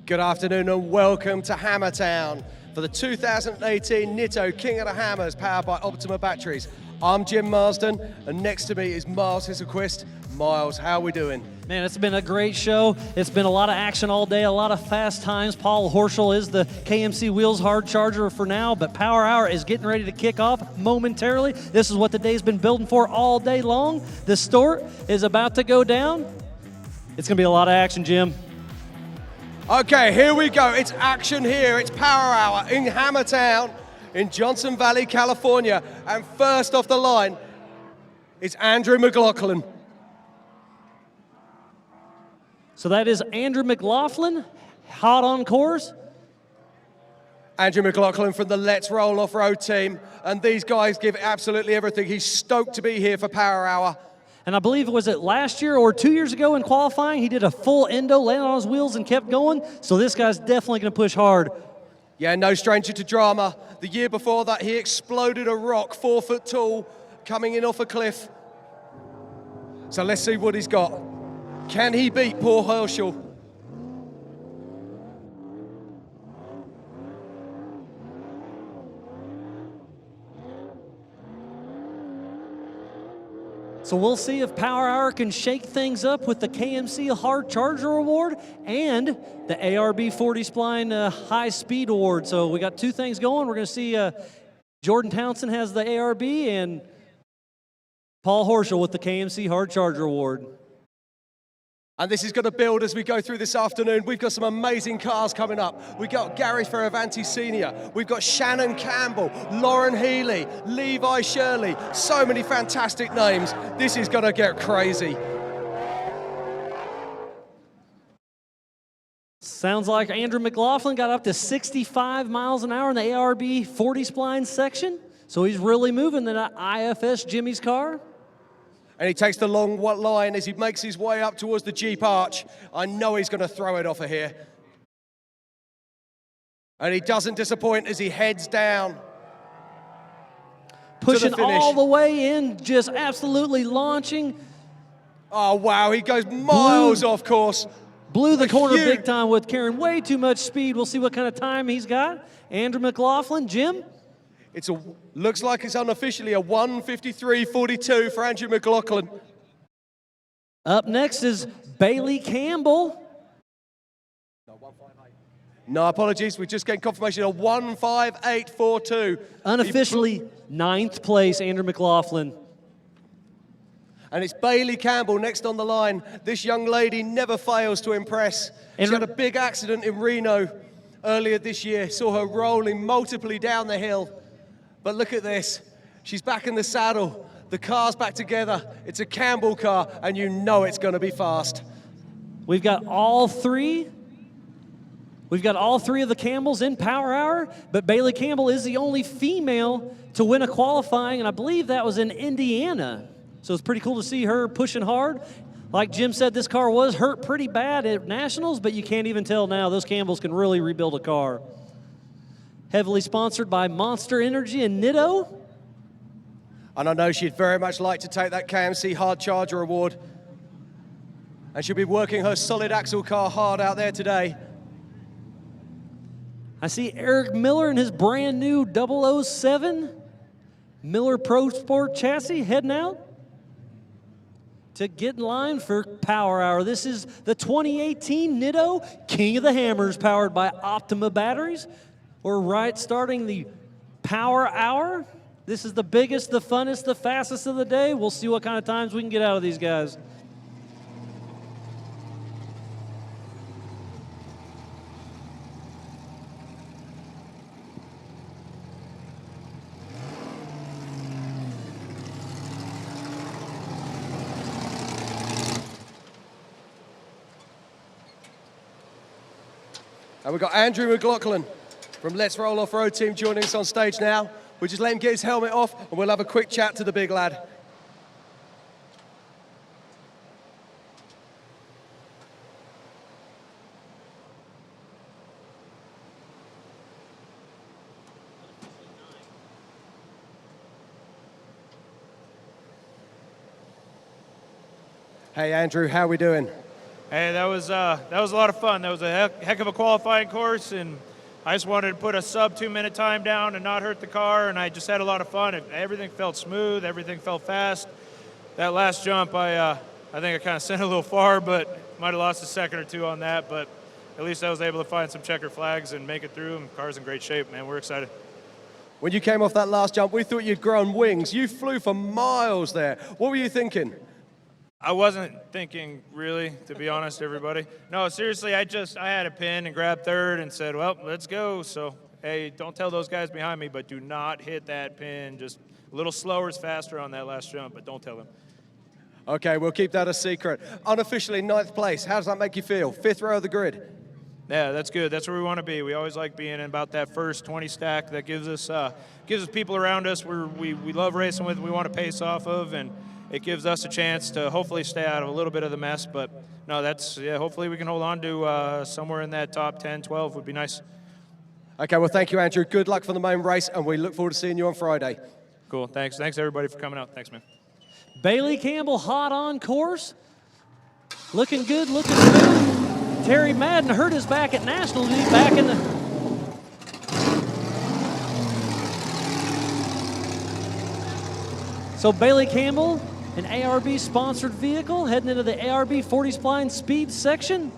Good afternoon and welcome to Hammertown for the 2018 Nitto King of the Hammers powered by Optima Batteries. I'm Jim Marsden and next to me is Miles Hisselquist. Miles, how are we doing? Man, it's been a great show. It's been a lot of action all day, a lot of fast times. Paul Horschel is the KMC Wheels hard charger for now, but Power Hour is getting ready to kick off momentarily. This is what the day's been building for all day long. The start is about to go down. It's going to be a lot of action, Jim. Okay, here we go. It's action here. It's Power Hour in Hammertown in Johnson Valley, California. And first off the line is Andrew McLaughlin. So that is Andrew McLaughlin, hot on course. Andrew McLaughlin from the Let's Roll Off-Road team. And these guys give absolutely everything. He's stoked to be here for Power Hour. And I believe, was it last year or 2 years ago in qualifying, he did a full endo, landed on his wheels and kept going. So this guy's definitely going to push hard. Yeah, no stranger to drama. The year before that, he exploded a rock 4 foot tall, coming in off a cliff. So let's see what he's got. Can he beat Paul Horschel? So we'll see if Power Hour can shake things up with the KMC Hard Charger Award and the ARB 40 Spline High Speed Award. So we got two things going. We're going to see Jordan Townsend has the ARB and Paul Horschel with the KMC Hard Charger Award. And this is going to build as we go through this afternoon. We've got some amazing cars coming up. We've got Gary Fioravanti Sr., we've got Shannon Campbell, Lauren Healy, Levi Shirley, so many fantastic names. This is going to get crazy. Sounds like Andrew McLaughlin got up to 65 miles an hour in the ARB 40 Spline section. So he's really moving the IFS Jimmy's car. And he takes the long line as he makes his way up towards the Jeep arch. I know he's going to throw it off of here. And he doesn't disappoint as he heads down. Pushing all the way in, just absolutely launching. Oh, wow, he goes miles off course. Blew the corner big time with carrying way too much speed. We'll see what kind of time he's got. Andrew McLaughlin, Jim? Looks like it's unofficially a 1:53.42 for Andrew McLaughlin. Up next is Bailey Campbell. No, apologies. We're just getting confirmation of 1:58.42. Unofficially ninth place, Andrew McLaughlin. And it's Bailey Campbell next on the line. This young lady never fails to impress. She had a big accident in Reno earlier this year. Saw her rolling multiply down the hill. But look at this. She's back in the saddle. The car's back together. It's a Campbell car, and you know it's going to be fast. We've got all three. We've got all three of the Campbells in Power Hour, but Bailey Campbell is the only female to win a qualifying, and I believe that was in Indiana. So it's pretty cool to see her pushing hard. Like Jim said, this car was hurt pretty bad at Nationals, but you can't even tell now. Those Campbells can really rebuild a car. Heavily sponsored by Monster Energy and Nitto. And I know she'd very much like to take that KMC Hard Charger Award. And she'll be working her solid axle car hard out there today. I see Eric Miller in his brand new 007 Miller Pro Sport chassis heading out to get in line for Power Hour. This is the 2018 Nitto King of the Hammers powered by Optima Batteries. We're starting the Power Hour. This is the biggest, the funnest, the fastest of the day. We'll see what kind of times we can get out of these guys. And we've got Andrew McLaughlin from Let's Roll Off-Road team joining us on stage now. We'll just let him get his helmet off and we'll have a quick chat to the big lad. Hey Andrew, how are we doing? Hey, that was a lot of fun. That was a heck of a qualifying course, and I just wanted to put a sub 2-minute time down and not hurt the car, and I just had a lot of fun. Everything felt smooth, everything felt fast. That last jump, I think I kind of sent it a little far, but might have lost a second or two on that, but at least I was able to find some checker flags and make it through, and the car's in great shape, man. We're excited. When you came off that last jump, we thought you'd grown wings. You flew for miles there. What were you thinking? I wasn't thinking, really, to be honest, everybody. No, seriously, I had a pin and grabbed third and said, well, let's go. So, hey, don't tell those guys behind me, but do not hit that pin. Just a little slower is faster on that last jump, but don't tell them. Okay, we'll keep that a secret. Unofficially, 9th place. How does that make you feel? 5th row of the grid. Yeah, that's good. That's where we want to be. We always like being in about that first 20 stack. That gives us people around us we love racing with, we want to pace off of, and it gives us a chance to hopefully stay out of a little bit of the mess. But no, hopefully we can hold on to somewhere in that top 10, 12 would be nice. Okay, well, thank you, Andrew. Good luck for the main race, and we look forward to seeing you on Friday. Cool. Thanks, everybody, for coming out. Thanks, man. Bailey Campbell hot on course. Looking good, looking good. Terry Madden hurt his back at Nationals. He's back in the... So Bailey Campbell, an ARB-sponsored vehicle, heading into the ARB 40 spline speed section.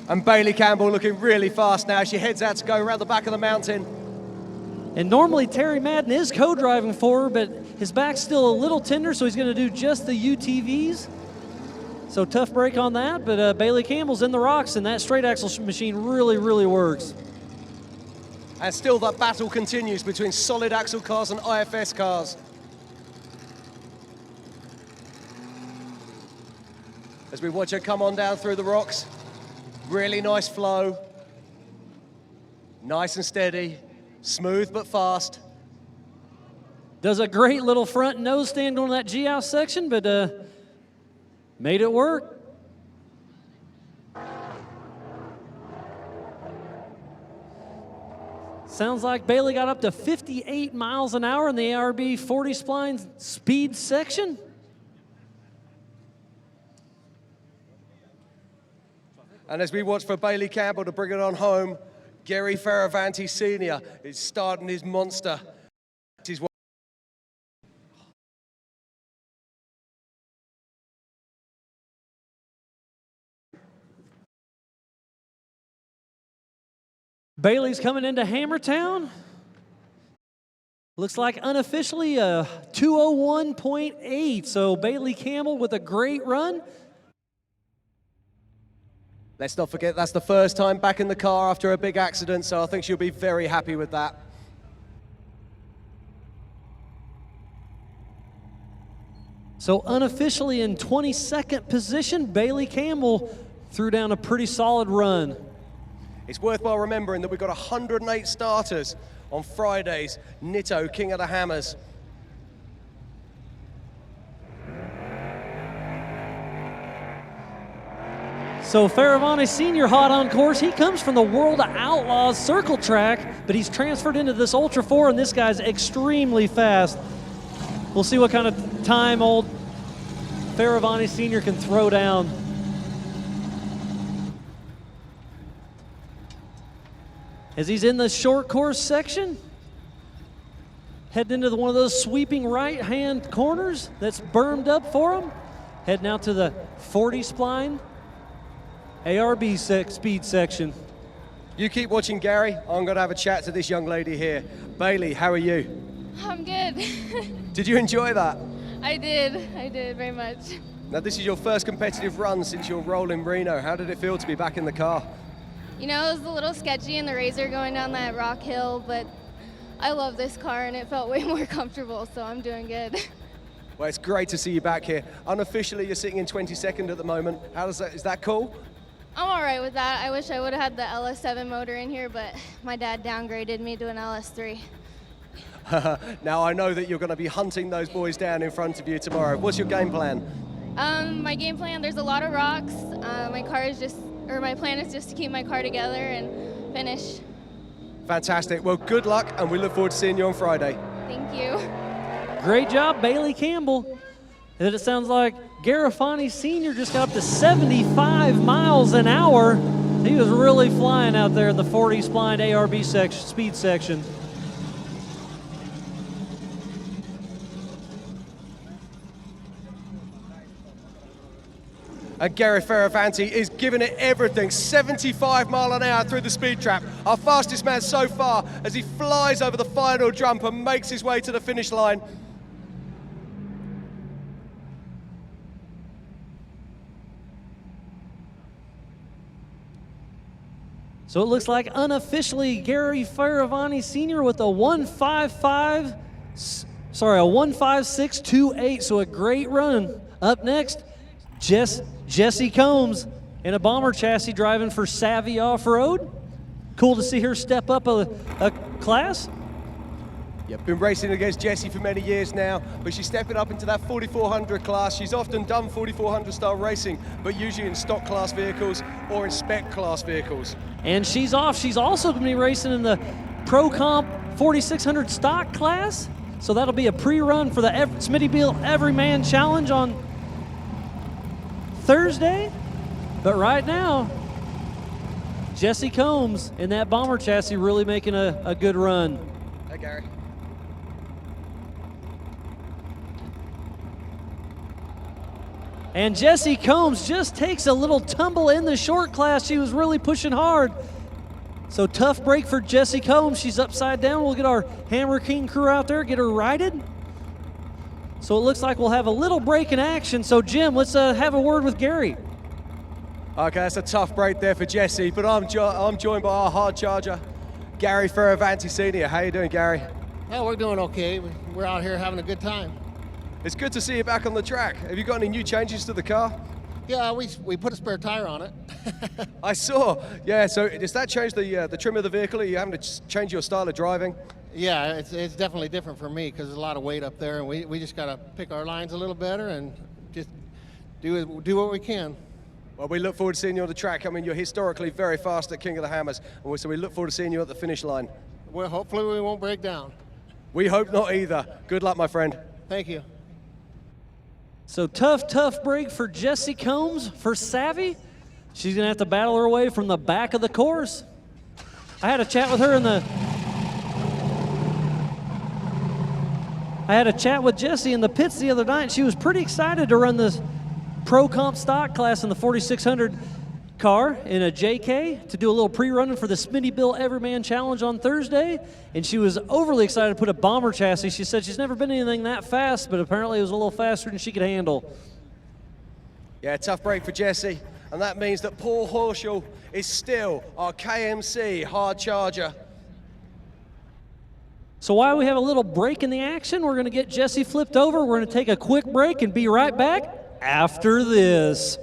And Bailey Campbell looking really fast now. She heads out to go around the back of the mountain. And normally Terry Madden is co-driving for her, but his back's still a little tender, so he's going to do just the UTVs. So tough break on that, but Bailey Campbell's in the rocks, and that straight axle machine really, really works. And still that battle continues between solid axle cars and IFS cars. As we watch her come on down through the rocks. Really nice flow. Nice and steady. Smooth but fast. Does a great little front nose stand on that G-house section, but made it work. Sounds like Bailey got up to 58 miles an hour in the ARB 40 spline speed section. And as we watch for Bailey Campbell to bring it on home, Gary Faravanti Sr. is starting his monster. Bailey's coming into Hammertown. Looks like unofficially a 201.8. So Bailey Campbell with a great run. Let's not forget that's the first time back in the car after a big accident, so I think she'll be very happy with that. So unofficially in 22nd position, Bailey Campbell threw down a pretty solid run. It's worthwhile remembering that we've got 108 starters on Friday's Nitto King of the Hammers. So Faravanti Sr. hot on course. He comes from the World of Outlaws circle track, but he's transferred into this Ultra 4, and this guy's extremely fast. We'll see what kind of time old Faravanti Sr. can throw down. As he's in the short course section, heading into one of those sweeping right-hand corners that's bermed up for him, heading out to the 40 spline ARB speed section. You keep watching, Gary. I'm going to have a chat to this young lady here. Bailey, how are you? I'm good. Did you enjoy that? I did very much. Now, this is your first competitive run since your role in Reno. How did it feel to be back in the car? You know, it was a little sketchy in the Razor going down that rock hill, but I love this car and it felt way more comfortable, so I'm doing good. Well, it's great to see you back here. Unofficially, you're sitting in 22nd at the moment. Is that cool? I'm all right with that. I wish I would have had the LS7 motor in here, but my dad downgraded me to an LS3. Now, I know that you're going to be hunting those boys down in front of you tomorrow. What's your game plan? My game plan, there's a lot of rocks. My plan is just to keep my car together and finish. Fantastic. Well, good luck, and we look forward to seeing you on Friday. Thank you. Great job, Bailey Campbell. And it sounds like Garifani Sr. just got up to 75 miles an hour. He was really flying out there in the 40 splined ARB section, speed section. And Gary Fioravanti is giving it everything, 75 mile an hour through the speed trap. Our fastest man so far as he flies over the final jump and makes his way to the finish line. So it looks like unofficially Gary Fioravanti Sr. with a 156.28, so a great run. Up next, Jessie Combs in a bomber chassis driving for Savvy Off-Road. Cool to see her step up a class. Yeah, been racing against Jessie for many years now, but she's stepping up into that 4400 class. She's often done 4400 style racing, but usually in stock class vehicles or in spec class vehicles. And she's off. She's also going to be racing in the Pro Comp 4600 stock class. So that'll be a pre-run for the Smittyville Everyman Challenge on Thursday. But right now, Jessie Combs in that bomber chassis really making a good run. Hey, Gary. And Jessie Combs just takes a little tumble in the short class. She was really pushing hard. So tough break for Jessie Combs. She's upside down. We'll get our Hammer King crew out there, get her righted. So it looks like we'll have a little break in action. So Jim, let's have a word with Gary. Okay, that's a tough break there for Jessie, but I'm joined by our hard charger, Gary Fioravanti Sr. How you doing, Gary? Yeah, we're doing okay. We're out here having a good time. It's good to see you back on the track. Have you got any new changes to the car? Yeah, we put a spare tire on it. I saw. Yeah, so does that change the trim of the vehicle? Are you having to change your style of driving? Yeah, it's definitely different for me because there's a lot of weight up there, and we just got to pick our lines a little better and just do what we can. Well, we look forward to seeing you on the track. I mean, you're historically very fast at King of the Hammers, and so we look forward to seeing you at the finish line. Well, hopefully we won't break down. We hope not either. Good luck, my friend. Thank you. So tough break for Jessie Combs for Savvy. She's gonna have to battle her way from the back of the course. I had a chat with her Jessie in the pits the other night. She was pretty excited to run this Pro Comp stock class in the 4600 car in a JK to do a little pre-running for the Smittyville Everyman Challenge on Thursday, and she was overly excited to put a bomber chassis. She said she's never been anything that fast, but apparently it was a little faster than she could handle. Yeah, tough break for Jessie, and that means that Paul Horschel is still our KMC hard charger. So while we have a little break in the action, we're going to get Jessie flipped over. We're going to take a quick break and be right back after this.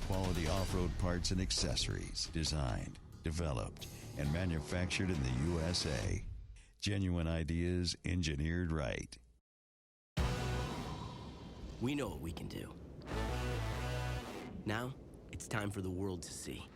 Quality off-road parts and accessories, designed, developed, and manufactured in the USA. Genuine ideas engineered right. We know what we can do. Now, it's time for the world to see.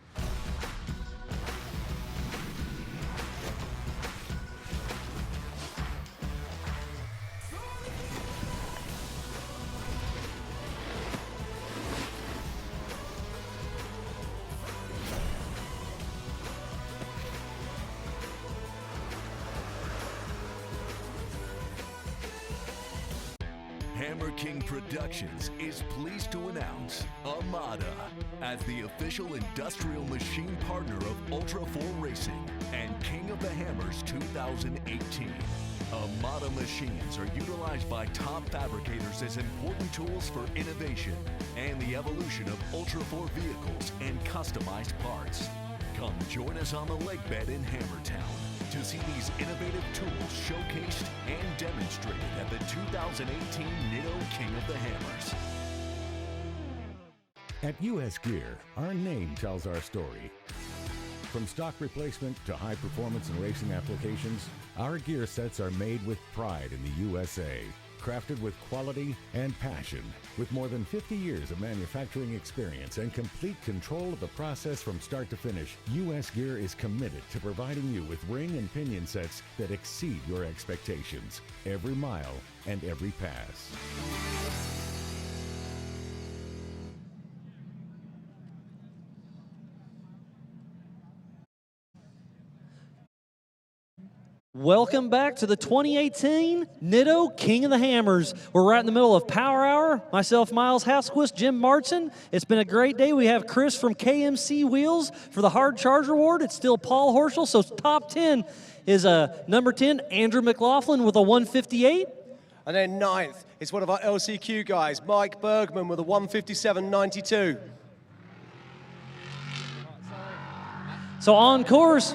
Hammer King Productions is pleased to announce Armada as the official industrial machine partner of Ultra 4 Racing and King of the Hammers 2018. Armada machines are utilized by top fabricators as important tools for innovation and the evolution of Ultra 4 vehicles and customized parts. Come join us on the lake bed in Hammertown to see these innovative tools showcased and demonstrated at the 2018 NITO King of the Hammers. At US Gear, our name tells our story. From stock replacement to high performance and racing applications, our gear sets are made with pride in the USA. crafted with quality and passion. With more than 50 years of manufacturing experience and complete control of the process from start to finish, U.S. Gear is committed to providing you with ring and pinion sets that exceed your expectations every mile and every pass. Welcome back to the 2018 Nitto King of the Hammers. We're right in the middle of Power Hour. Myself, Miles Hasquist, Jim Martin. It's been a great day. We have Chris from KMC Wheels for the Hard Charger Award. It's still Paul Horschel. So top 10 is number 10, Andrew McLaughlin with a 158. And then ninth is one of our LCQ guys, Mike Bergman with a 157.92. So on course,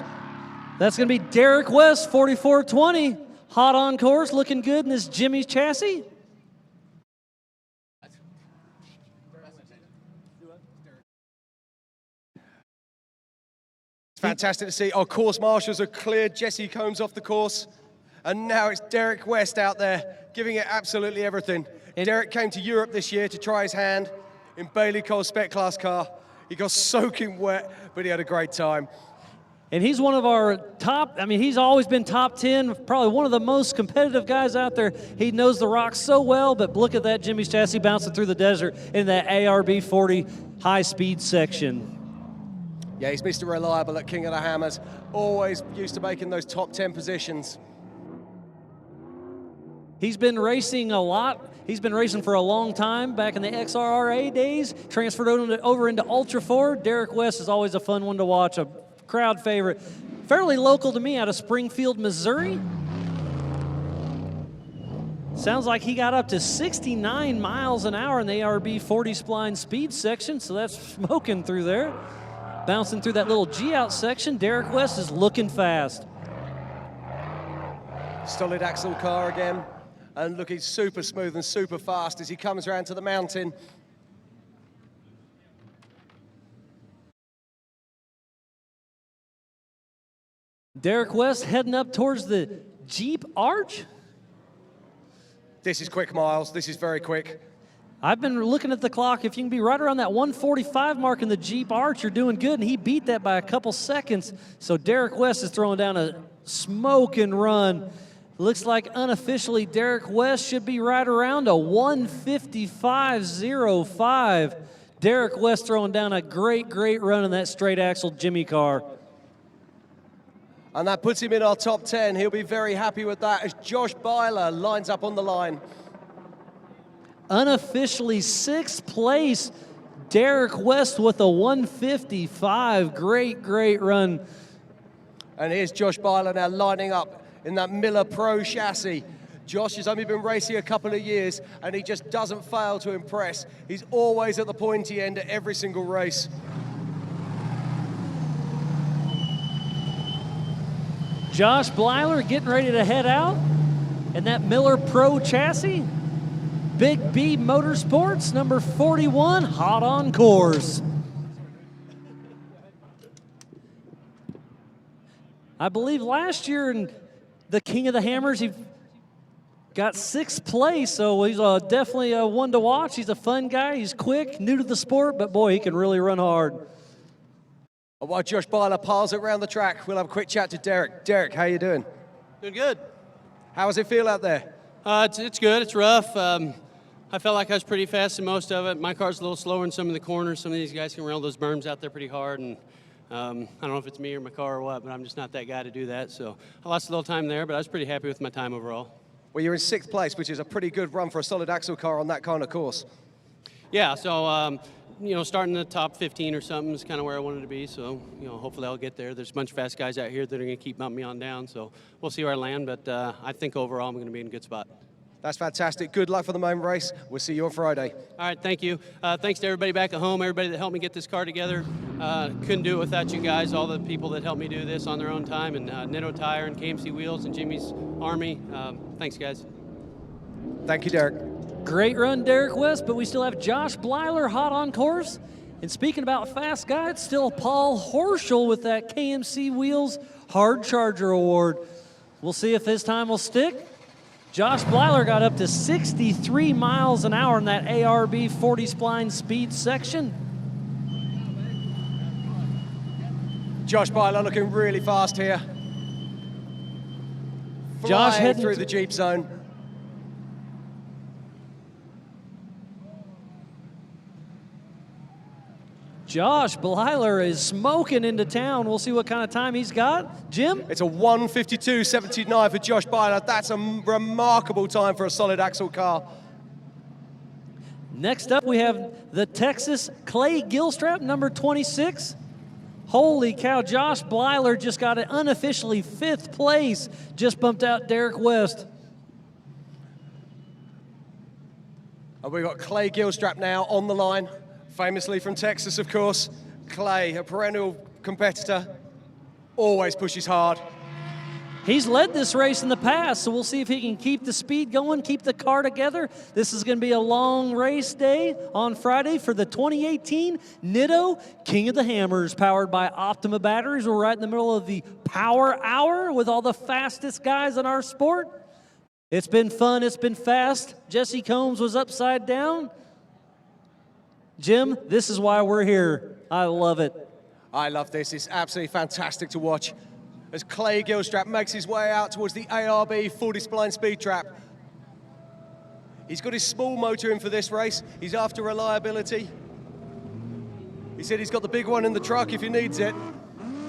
that's going to be Derek West, 4420. Hot on course, looking good in this Jimmy's chassis. It's fantastic to see. Our course marshals are cleared. Jesse Combs off the course. And now it's Derek West out there giving it absolutely everything. Derek came to Europe this year to try his hand in Bailey Cole's Spec Class car. He got soaking wet, but he had a great time. And he's one of our top, he's always been top 10, probably one of the most competitive guys out there. He knows the rocks so well, but look at that Jimmy's chassis bouncing through the desert in that ARB 40 high-speed section. Yeah, he's Mr. Reliable at King of the Hammers. Always used to making those top 10 positions. He's been racing a lot. He's been racing for a long time, back in the XRRA days, transferred over into Ultra 4. Derek West is always a fun one to watch, a crowd favorite. Fairly local to me, out of Springfield, Missouri. Sounds like he got up to 69 miles an hour in the ARB 40 spline speed section, so that's smoking through there. Bouncing through that little G-out section, Derek West is looking fast. Solid axle car again, and looking super smooth and super fast as he comes around to the mountain. Derek West heading up towards the Jeep Arch. This is quick, Miles. This is very quick. I've been looking at the clock. If you can be right around that 145 mark in the Jeep Arch, you're doing good, and he beat that by a couple seconds. So Derek West is throwing down a smoking run. Looks like unofficially Derek West should be right around a 155.05. Derek West throwing down a great, great run in that straight axle Jimmy car. And that puts him in our top 10. He'll be very happy with that as Josh Byler lines up on the line. Unofficially sixth place, Derek West with a 155. Great, great run. And here's Josh Byler now lining up in that Miller Pro chassis. Josh has only been racing a couple of years, and he just doesn't fail to impress. He's always at the pointy end at every single race. Josh Blyler getting ready to head out in that Miller Pro chassis. Big B Motorsports, number 41, hot on course. I believe last year in the King of the Hammers, he got sixth place, so he's definitely a one to watch. He's a fun guy. He's quick, new to the sport, but boy, he can really run hard. While Josh Byler piles it around the track, we'll have a quick chat to Derek. Derek, how you doing? Doing good. How does it feel out there? It's good. It's rough. I felt like I was pretty fast in most of it. My car's a little slower in some of the corners. Some of these guys can rail those berms out there pretty hard, and I don't know if it's me or my car or what, but I'm just not that guy to do that. So I lost a little time there, but I was pretty happy with my time overall. Well, you're in sixth place, which is a pretty good run for a solid axle car on that kind of course. Yeah, so, starting in the top 15 or something is kind of where I wanted to be. So, hopefully I'll get there. There's a bunch of fast guys out here that are going to keep bumping me on down. So we'll see where I land, but I think overall I'm going to be in a good spot. That's fantastic. Good luck for the main race. We'll see you on Friday. All right, thank you. Thanks to everybody back at home, everybody that helped me get this car together. Couldn't do it without you guys, all the people that helped me do this on their own time, and Nitto Tire and KMC Wheels and Jimmy's Army. Thanks, guys. Thank you, Derek. Great run, Derek West, but we still have Josh Blyler hot on course. And speaking about fast guy, it's still Paul Horschel with that KMC Wheels Hard Charger Award. We'll see if his time will stick. Josh Blyler got up to 63 miles an hour in that ARB 40 spline speed section. Josh Byler looking really fast here. Josh Flying heading through the Jeep zone. Josh Blyler is smoking into town. We'll see what kind of time he's got. Jim? It's a 1:52.79 for Josh Byler. That's a remarkable time for a solid axle car. Next up, we have the Texas Clay Gilstrap, number 26. Holy cow, Josh Blyler just got it unofficially 5th place. Just bumped out Derek West. And we've got Clay Gilstrap now on the line. Famously from Texas, of course. Clay, a perennial competitor, always pushes hard. He's led this race in the past, so we'll see if he can keep the speed going, keep the car together. This is going to be a long race day on Friday for the 2018 Nitto King of the Hammers, powered by Optima batteries. We're right in the middle of the Power Hour with all the fastest guys in our sport. It's been fun, it's been fast. Jesse Combs was upside down. Jim, this is why we're here. I love it. I love this. It's absolutely fantastic to watch as Clay Gilstrap makes his way out towards the ARB 40 spline speed trap. He's got his small motor in for this race. He's after reliability. He said he's got the big one in the truck if he needs it.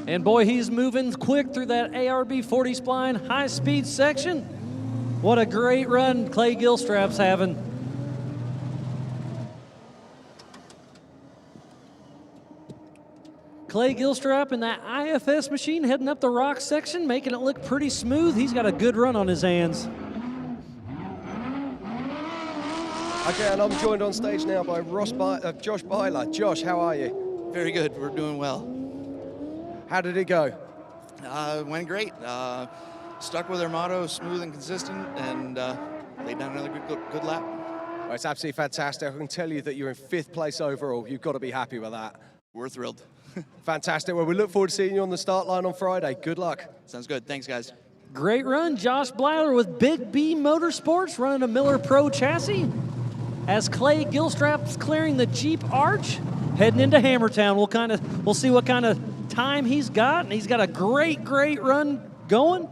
And boy, he's moving quick through that ARB 40 spline high speed section. What a great run Clay Gilstrap's having. Clay Gilstrap in that IFS machine heading up the rock section, making it look pretty smooth. He's got a good run on his hands. Okay, and I'm joined on stage now by Josh Byler. Josh, how are you? Very good. We're doing well. How did it go? Went great. Stuck with our motto, smooth and consistent, and laid down another good lap. Well, it's absolutely fantastic. I can tell you that you're in 5th place overall. You've got to be happy with that. We're thrilled. Fantastic. Well, we look forward to seeing you on the start line on Friday. Good luck. Sounds good. Thanks, guys. Great run. Josh Blyler with Big B Motorsports running a Miller Pro chassis. As Clay Gilstrap's clearing the Jeep arch, heading into Hammertown. We'll see what kind of time he's got, and he's got a great run going.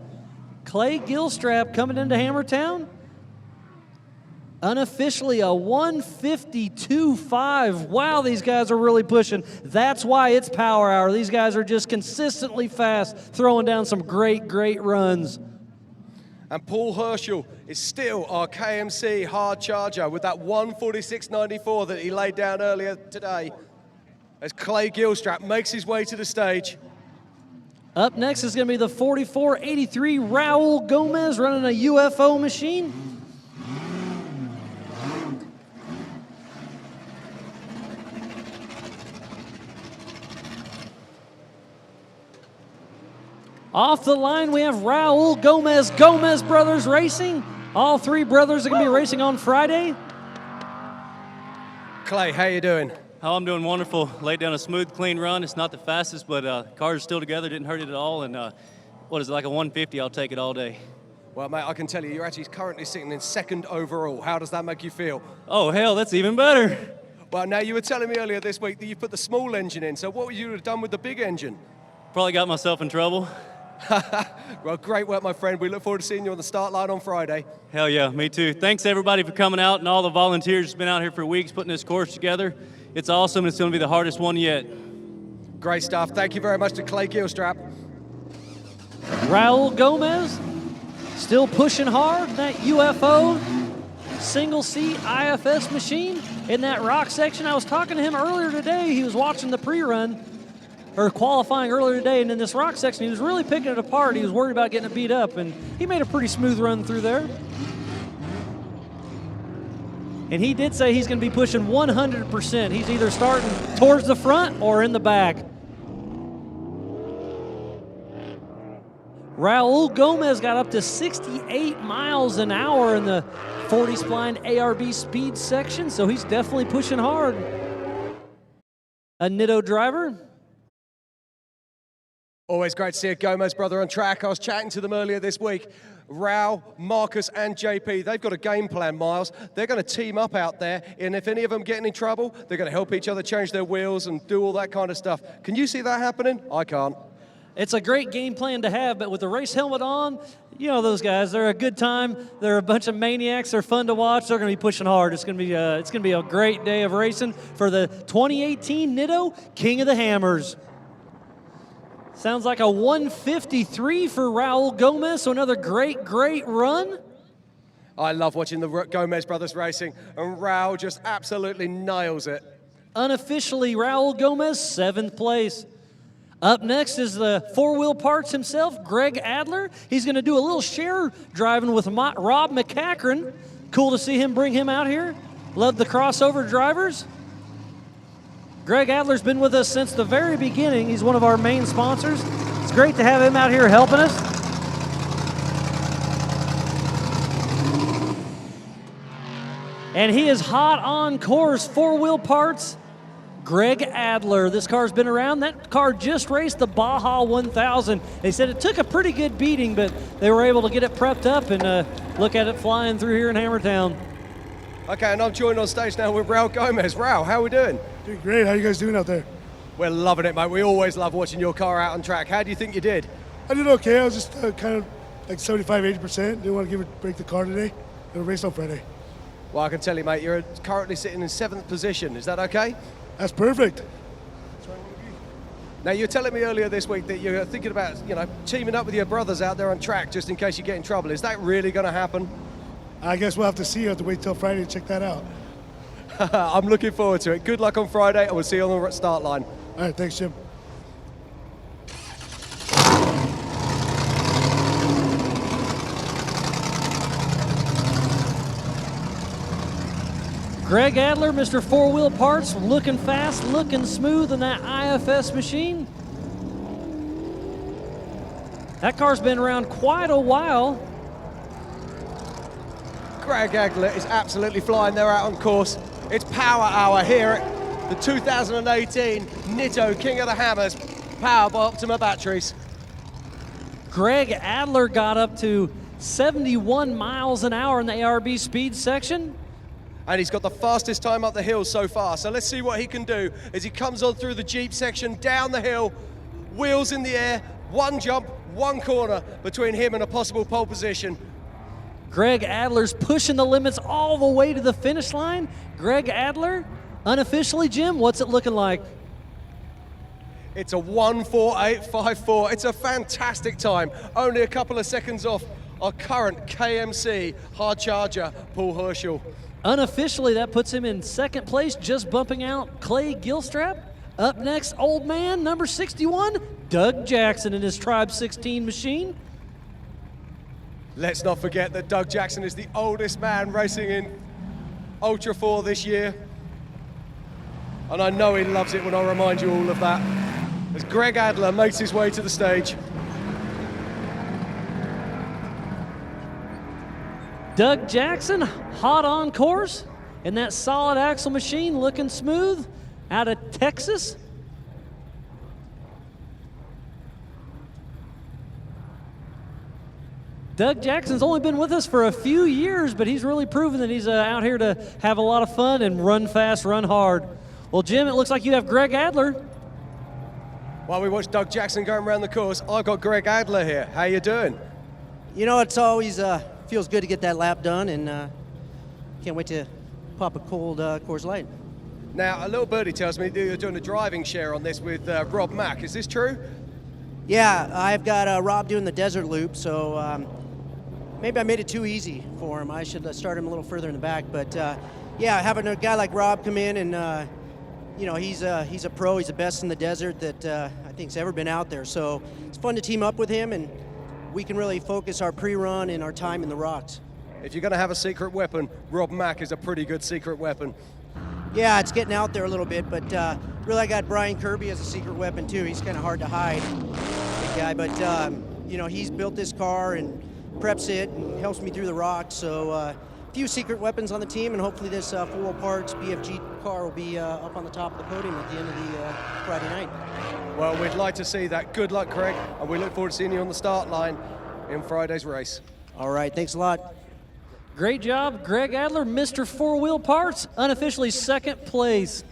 Clay Gilstrap coming into Hammertown. Unofficially a 1:52.5. Wow, these guys are really pushing. That's why it's Power Hour. These guys are just consistently fast, throwing down some great runs. And Paul Herschel is still our KMC hard charger with that 1:46.94 that he laid down earlier today. As Clay Gilstrap makes his way to the stage. Up next is going to be the 44.83 Raul Gomez running a UFO machine. Off the line, we have Raul Gomez, Gomez Brothers Racing. All 3 brothers are going to be racing on Friday. Clay, how you doing? Oh, I'm doing wonderful. Laid down a smooth, clean run. It's not the fastest, but cars are still together. Didn't hurt it at all. And what is it, like a 150? I'll take it all day. Well, mate, I can tell you, you're actually currently sitting in 2nd overall. How does that make you feel? Oh, hell, that's even better. Well, now, you were telling me earlier this week that you put the small engine in. So what would you have done with the big engine? Probably got myself in trouble. Well, great work, my friend. We look forward to seeing you on the start line on Friday. Hell yeah, me too. Thanks, everybody, for coming out, and all the volunteers who's been out here for weeks putting this course together. It's awesome. It's going to be the hardest one yet. Great stuff. Thank you very much to Clay Gilstrap. Raul Gomez still pushing hard. That UFO single seat IFS machine in that rock section. I was talking to him earlier today. He was watching the pre-run. Or qualifying earlier today, and in this rock section, he was really picking it apart. He was worried about getting it beat up, and he made a pretty smooth run through there. And he did say he's going to be pushing 100%. He's either starting towards the front or in the back. Raul Gomez got up to 68 miles an hour in the 40 spline ARB speed section, so he's definitely pushing hard. A Nitto driver. Always great to see a Gomez brother on track. I was chatting to them earlier this week. Rao, Marcus, and JP, they've got a game plan, Miles. They're going to team up out there, and if any of them getting in trouble, they're going to help each other change their wheels and do all that kind of stuff. Can you see that happening? I can't. It's a great game plan to have, but with the race helmet on, you know those guys. They're a good time. They're a bunch of maniacs. They're fun to watch. They're going to be pushing hard. It's going to be a great day of racing for the 2018 Nitto King of the Hammers. Sounds like a 153 for Raul Gomez, so another great run. I love watching the Gomez brothers racing, and Raul just absolutely nails it. Unofficially, Raul Gomez, 7th place. Up next is the four-wheel parts himself, Greg Adler. He's going to do a little Shearer driving with Rob McCachran. Cool to see him bring him out here. Love the crossover drivers. Greg Adler's been with us since the very beginning. He's one of our main sponsors. It's great to have him out here helping us. And he is hot on course, four-wheel parts, Greg Adler. This car's been around. That car just raced the Baja 1000. They said it took a pretty good beating, but they were able to get it prepped up and look at it flying through here in Hammertown. Okay, and I'm joined on stage now with Raul Gomez. Raul, how are we doing? Doing great. How you guys doing out there? We're loving it, mate. We always love watching your car out on track. How do you think you did? I did okay. I was just kind of like 75, 80%. Didn't want to break the car today. Gonna race on Friday. Well, I can tell you, mate, you're currently sitting in 7th position. Is that okay? That's perfect. Now, you were telling me earlier this week that you're thinking about, teaming up with your brothers out there on track just in case you get in trouble. Is that really going to happen? I guess we'll have to see. You have to wait till Friday to check that out. I'm looking forward to it. Good luck on Friday, and we'll see you on the start line. All right, thanks, Jim. Greg Adler, Mr. Four-Wheel Parts, looking fast, looking smooth in that IFS machine. That car's been around quite a while. Greg Adler is absolutely flying. They're out on course. It's Power Hour here at the 2018 Nitto King of the Hammers, powered by Optima batteries. Greg Adler got up to 71 miles an hour in the ARB speed section. And he's got the fastest time up the hill so far. So let's see what he can do as he comes on through the Jeep section, down the hill, wheels in the air, one jump, one corner between him and a possible pole position. Greg Adler's pushing the limits all the way to the finish line. Greg Adler, unofficially, Jim, what's it looking like? It's a 1:48.54. It's a fantastic time. Only a couple of seconds off our current KMC hard charger, Paul Herschel. Unofficially, that puts him in 2nd place, just bumping out Clay Gilstrap. Up next, old man, number 61, Doug Jackson in his Tribe 16 machine. Let's not forget that Doug Jackson is the oldest man racing in Ultra 4 this year. And I know he loves it when I remind you all of that. As Greg Adler makes his way to the stage. Doug Jackson, hot on course in that solid axle machine, looking smooth, out of Texas. Doug Jackson's only been with us for a few years, but he's really proven that he's out here to have a lot of fun and run fast, run hard. Well, Jim, it looks like you have Greg Adler. While we watch Doug Jackson going around the course, I've got Greg Adler here. How you doing? You know, it's always feels good to get that lap done, and can't wait to pop a cold Coors Light. Now, a little birdie tells me that you're doing a driving share on this with Rob Mack. Is this true? Yeah, I've got Rob doing the desert loop, so maybe I made it too easy for him. I should start him a little further in the back, but yeah, having a guy like Rob come in and he's a pro. He's the best in the desert that I think's ever been out there. So it's fun to team up with him, and we can really focus our pre-run and our time in the rocks. If you're going to have a secret weapon, Rob Mack is a pretty good secret weapon. Yeah, it's getting out there a little bit, but really I got Brian Kirby as a secret weapon too. He's kind of hard to hide, big guy, but he's built this car and preps it and helps me through the rocks. So a few secret weapons on the team, and hopefully this four-wheel parts BFG car will be up on the top of the podium at the end of the Friday night. Well, we'd like to see that. Good luck, Craig, and we look forward to seeing you on the start line in Friday's race. All right, thanks a lot. Great job, Greg Adler, Mr. Four Wheel Parts, unofficially second place.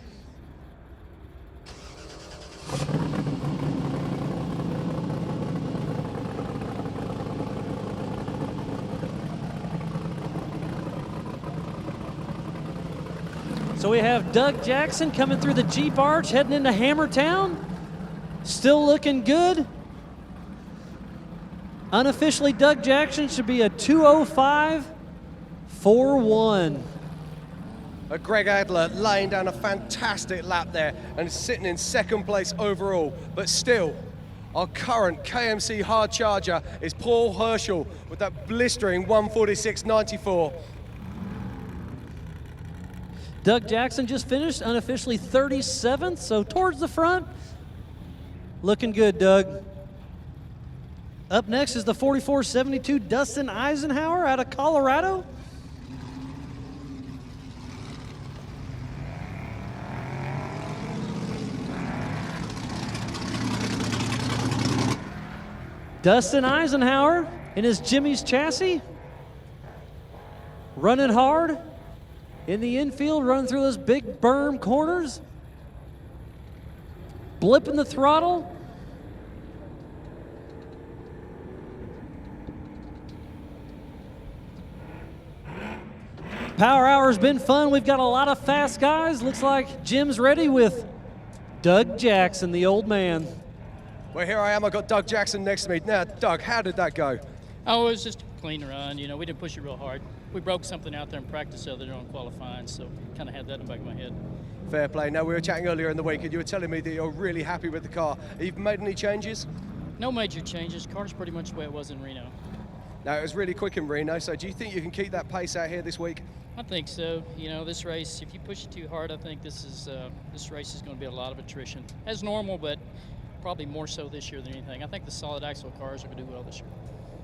So we have Doug Jackson coming through the Jeep Arch, heading into Hammertown. Still looking good. Unofficially, Doug Jackson should be a 2:05.41. Greg Adler laying down a fantastic lap there and sitting in second place overall. But still, our current KMC hard charger is Paul Herschel with that blistering 1:46.94. Doug Jackson just finished unofficially 37th, so towards the front. Looking good, Doug. Up next is the 44.72 Dustin Eisenhower out of Colorado. Dustin Eisenhower in his Jimmy's chassis, running hard in the infield, running through those big berm corners, blipping the throttle. Power Hour's been fun. We've got a lot of fast guys. Looks like Jim's ready with Doug Jackson, the old man. Well, here I am. I've got Doug Jackson next to me. Now, Doug, how did that go? Oh, it was just a clean run. You know, we didn't push it real hard. We broke something out there in practice the other day on qualifying, so kind of had that in the back of my head. Fair play. Now, we were chatting earlier in the week, and you were telling me that you're really happy with the car. Have you made any changes? No major changes. Car's pretty much the way it was in Reno. Now, it was really quick in Reno, so do you think you can keep that pace out here this week? I think so. You know, this race, if you push it too hard, I think this race is going to be a lot of attrition. As normal, but probably more so this year than anything. I think the solid axle cars are going to do well this year.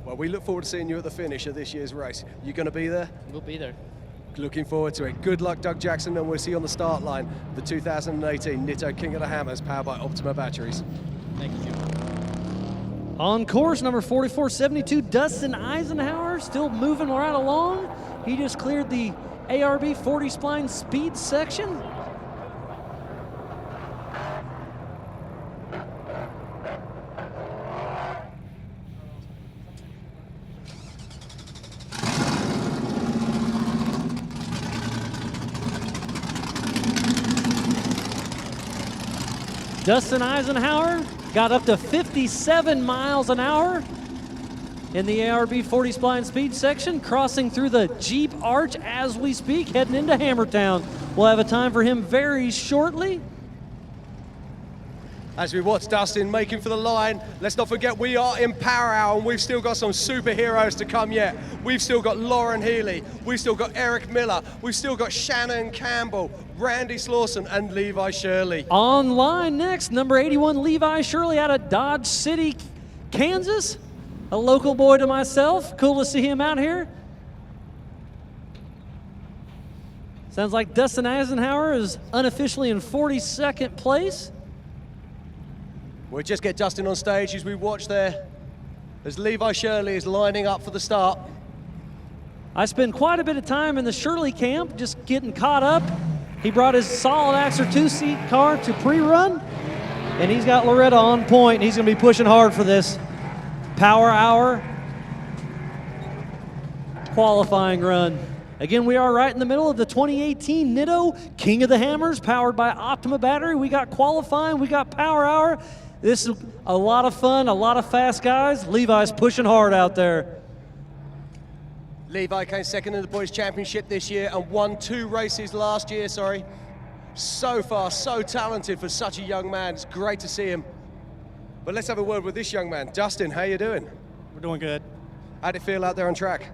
Well, we look forward to seeing you at the finish of this year's race. You going to be there? We'll be there. Looking forward to it. Good luck, Doug Jackson, and we'll see you on the start line. The 2018 Nitto King of the Hammers, powered by Optima batteries. Thank you, Jim. On course, number 44.72, Dustin Eisenhower, still moving right along. He just cleared the ARB 40 spline speed section. Dustin Eisenhower got up to 57 miles an hour in the ARB 40 spline speed section, crossing through the Jeep Arch as we speak, heading into Hammertown. We'll have a time for him very shortly. As we watch Dustin making for the line, let's not forget we are in Power Hour and we've still got some superheroes to come yet. We've still got Lauren Healy, we've still got Eric Miller, we've still got Shannon Campbell, Randy Slauson, and Levi Shirley. On line next, number 81, Levi Shirley out of Dodge City, Kansas. A local boy to myself. Cool to see him out here. Sounds like Dustin Eisenhower is unofficially in 42nd place. We'll just get Dustin on stage as we watch there, as Levi Shirley is lining up for the start. I spend quite a bit of time in the Shirley camp, just getting caught up. He brought his solid axle two-seat car to pre-run, and he's got Loretta on point, and he's going to be pushing hard for this Power Hour qualifying run. Again, we are right in the middle of the 2018 Nitto King of the Hammers, powered by Optima battery. We got qualifying, we got Power Hour. This is a lot of fun, a lot of fast guys. Levi's pushing hard out there. Levi came second in the Boys Championship this year and won 2 races last year, So far, so talented for such a young man. It's great to see him. But let's have a word with this young man. Dustin, how you doing? We're doing good. How'd it feel out there on track?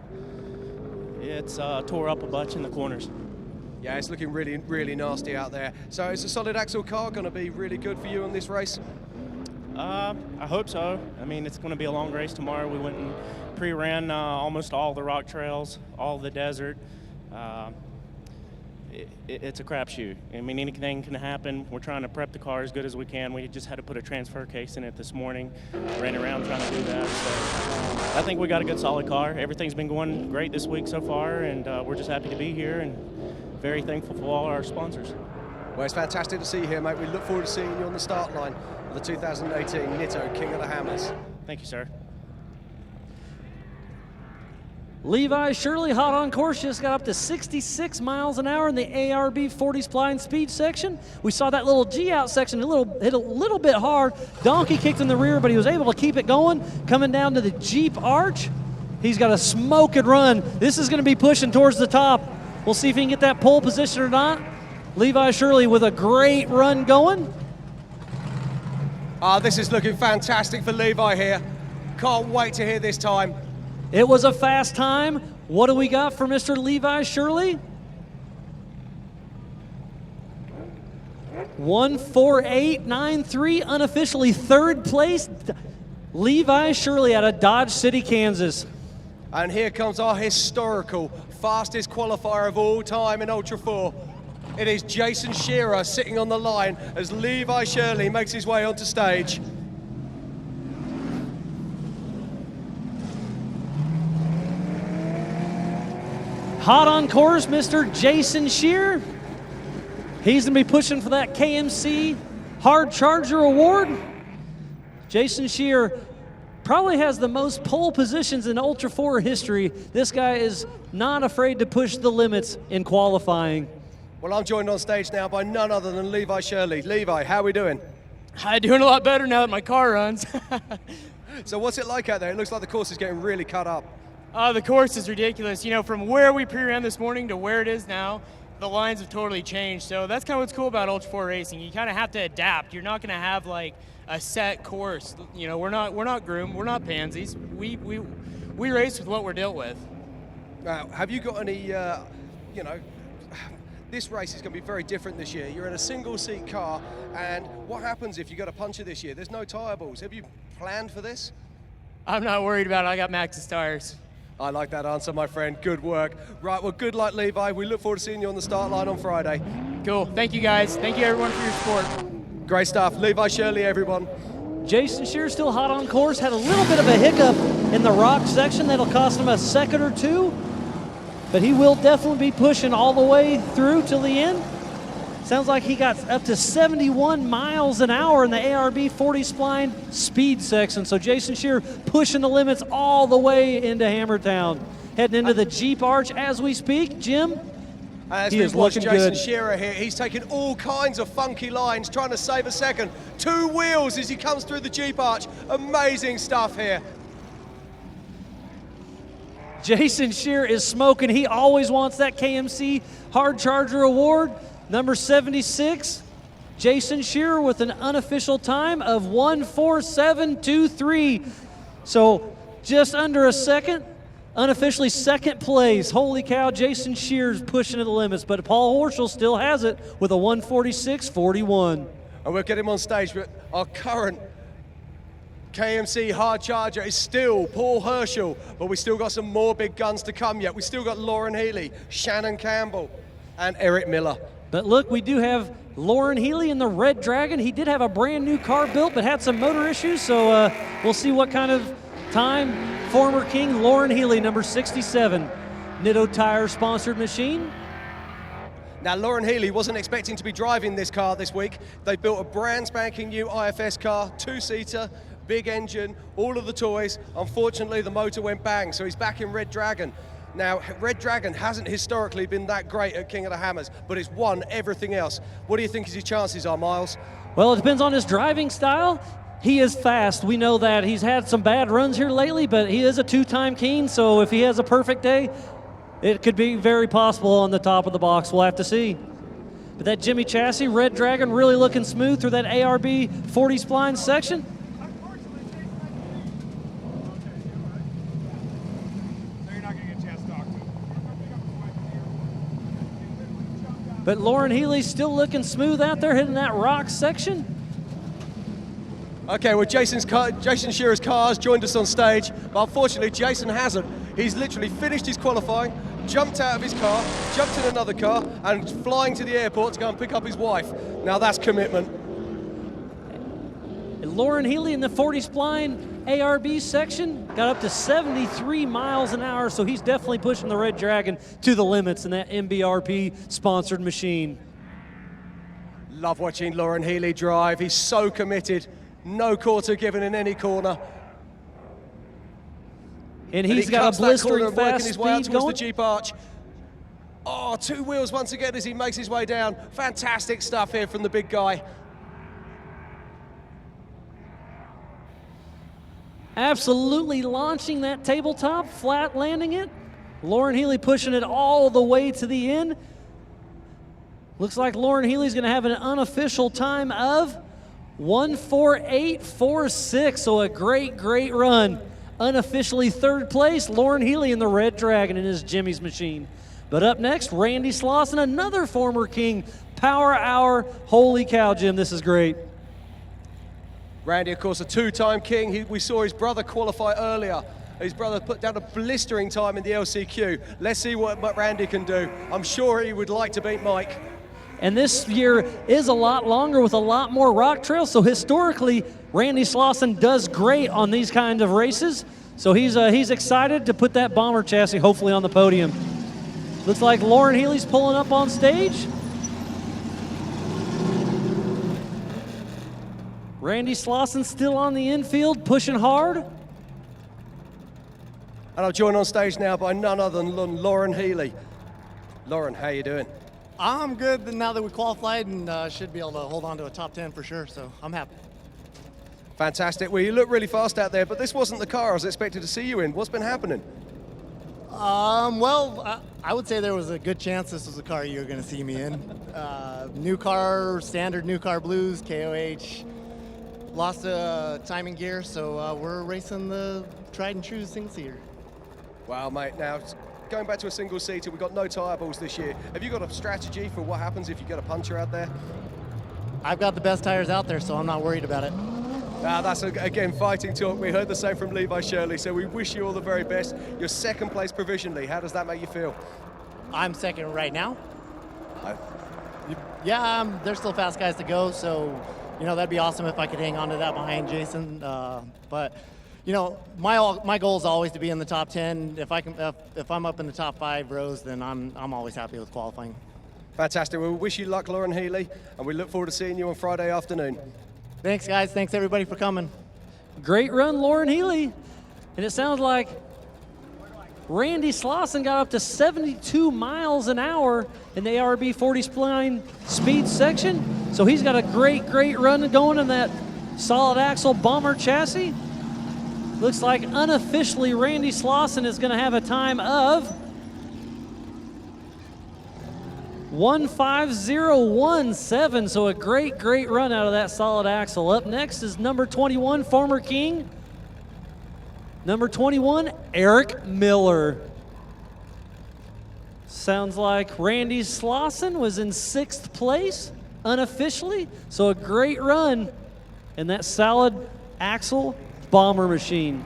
It's tore up a bunch in the corners. Yeah, it's looking really, really nasty out there. So is the solid axle car going to be really good for you on this race? I hope so. I mean, it's going to be a long race tomorrow. We went and pre-ran almost all the rock trails, all the desert. it's a crapshoot. I mean, anything can happen. We're trying to prep the car as good as we can. We just had to put a transfer case in it this morning. Ran around trying to do that. So I think we got a good, solid car. Everything's been going great this week so far, and we're just happy to be here and very thankful for all our sponsors. Well, it's fantastic to see you here, mate. We look forward to seeing you on the start line of the 2018 Nitto King of the Hammers. Thank you, sir. Levi Shirley, hot on course, just got up to 66 miles an hour in the ARB 40 spline speed section. We saw that little G out section hit a little bit hard. Donkey kicked in the rear, but he was able to keep it going. Coming down to the Jeep arch, he's got a smoking run. This is going to be pushing towards the top. We'll see if he can get that pole position or not. Levi Shirley with a great run going. This is looking fantastic for Levi here. Can't wait to hear this time. It was a fast time. What do we got for Mr. Levi Shirley? 1:48.93, unofficially third place. Levi Shirley out of Dodge City, Kansas. And here comes our historical fastest qualifier of all time in Ultra 4. It is Jason Shearer sitting on the line as Levi Shirley makes his way onto stage. Hot on course, Mr. Jason Shearer. He's going to be pushing for that KMC Hard Charger Award. Jason Shearer probably has the most pole positions in Ultra 4 history. This guy is not afraid to push the limits in qualifying. Well, I'm joined on stage now by none other than Levi Shirley. Levi, how are we doing? I'm doing a lot better now that my car runs. So what's it like out there? It looks like the course is getting really cut up. The course is ridiculous. You know, from where we pre-ran this morning to where it is now, the lines have totally changed. So that's kind of what's cool about Ultra 4 racing. You kind of have to adapt. You're not going to have like a set course. You know, we're not groomed. We're not pansies. We race with what we're dealt with. Have you got any, you know, this race is going to be very different this year. You're in a single-seat car, and what happens if you got a puncture this year? There's no tire balls. Have you planned for this? I'm not worried about it. I got Maxxis tires. I like that answer, my friend. Good work. Right, well, good luck, Levi. We look forward to seeing you on the start line on Friday. Cool. Thank you, guys. Thank you, everyone, for your support. Great stuff. Levi Shirley, everyone. Jason Shearer still hot on course. Had a little bit of a hiccup in the rock section. That'll cost him a second or two. But he will definitely be pushing all the way through till the end. Sounds like he got up to 71 miles an hour in the ARB 40 spline speed section. So Jason Shearer pushing the limits all the way into Hammertown. Heading into the Jeep Arch as we speak. Jim, as he we is watch looking Jason good. Shearer here, he's taking all kinds of funky lines, trying to save a second. 2 wheels as he comes through the Jeep Arch. Amazing stuff here. Jason Shearer is smoking. He always wants that KMC Hard Charger Award. Number 76, Jason Shearer with an unofficial time of 1:47.23. So just under a second, unofficially second place. Holy cow, Jason Shearer's pushing to the limits, but Paul Horschel still has it with a 1:46.41. And we'll get him on stage, but our current KMC Hard Charger is still Paul Herschel, but we still got some more big guns to come yet. We still got Lauren Healy, Shannon Campbell, and Eric Miller. But look, we do have Lauren Healy in the Red Dragon. He did have a brand new car built, but had some motor issues, so we'll see what kind of time former king Lauren Healy, number 67, Nitto Tire sponsored machine. Now, Lauren Healy wasn't expecting to be driving this car this week. They built a brand spanking new IFS car, 2-seater, big engine, all of the toys. Unfortunately, the motor went bang, so he's back in Red Dragon. Now, Red Dragon hasn't historically been that great at King of the Hammers, but it's won everything else. What do you think his chances are, Miles? Well, it depends on his driving style. He is fast. We know that. He's had some bad runs here lately, but he is a 2-time king, so if he has a perfect day, it could be very possible on the top of the box. We'll have to see. But that Jimmy Chassis, Red Dragon, really looking smooth through that ARB 40 spline section. But Lauren Healy's still looking smooth out there, hitting that rock section. Okay, well, Jason Shearer's car's joined us on stage, but unfortunately, Jason hasn't. He's literally finished his qualifying, jumped out of his car, jumped in another car, and flying to the airport to go and pick up his wife. Now that's commitment. And Lauren Healy in the 40 spline ARB section got up to 73 miles an hour, so he's definitely pushing the Red Dragon to the limits in that MBRP sponsored machine. Love watching Lauren Healy drive. He's so committed. No quarter given in any corner. And he's got a blistering fast working his way out speed towards going. the Jeep arch. Oh, two wheels once again as he makes his way down. Fantastic stuff here from the big guy. Absolutely launching that tabletop, flat landing it. Lauren Healy pushing it all the way to the end. Looks like Lauren Healy's going to have an unofficial time of 1:48.46, so a great run. Unofficially third place, Lauren Healy in the Red Dragon in his Jimmy's machine. But up next, Randy Slauson, another former king, Power Hour. Holy cow, Jim, this is great. Randy, of course, a two-time king. We saw his brother qualify earlier. His brother put down a blistering time in the LCQ. Let's see what Randy can do. I'm sure he would like to beat Mike. And this year is a lot longer with a lot more rock trails, so historically, Randy Slauson does great on these kinds of races. So he's excited to put that bomber chassis hopefully on the podium. Looks like Lauren Healy's pulling up on stage. Randy Slauson still on the infield, pushing hard. And I'm joined on stage now by none other than Lauren Healy. Lauren, how you doing? I'm good now that we qualified and should be able to hold on to a top 10 for sure, so I'm happy. Fantastic. Well, you look really fast out there, but this wasn't the car I was expected to see you in. What's been happening? Well, I would say there was a good chance this was the car you were going to see me in. New car, standard new car blues, KOH. Lost a timing gear, so we're racing the tried and true single-seater. Wow, mate. Now, going back to a single-seater, we've got no tyre balls this year. Have you got a strategy for what happens if you get a puncher out there? I've got the best tires out there, so I'm not worried about it. That's, again, fighting talk. We heard the same from Levi Shirley, so we wish you all the very best. You're second place provisionally. How does that make you feel? I'm second right now. Yeah, there's still fast guys to go, so that'd be awesome if I could hang on to that behind Jason. But my goal is always to be in the top 10. If I'm up in the top 5 rows, then I'm always happy with qualifying. Fantastic. Well, we wish you luck, Lauren Healy, and we look forward to seeing you on Friday afternoon. Thanks, guys. Thanks, everybody, for coming. Great run, Lauren Healy. And it sounds like Randy Slauson got up to 72 miles an hour in the ARB 40 spline speed section. So he's got a great run going in that solid axle bomber chassis. Looks like unofficially Randy Slauson is going to have a time of 1:50.17, so a great run out of that solid axle. Up next is number 21, former king. Number 21, Eric Miller. Sounds like Randy Slauson was in 6th place unofficially, so a great run in that solid axle bomber machine.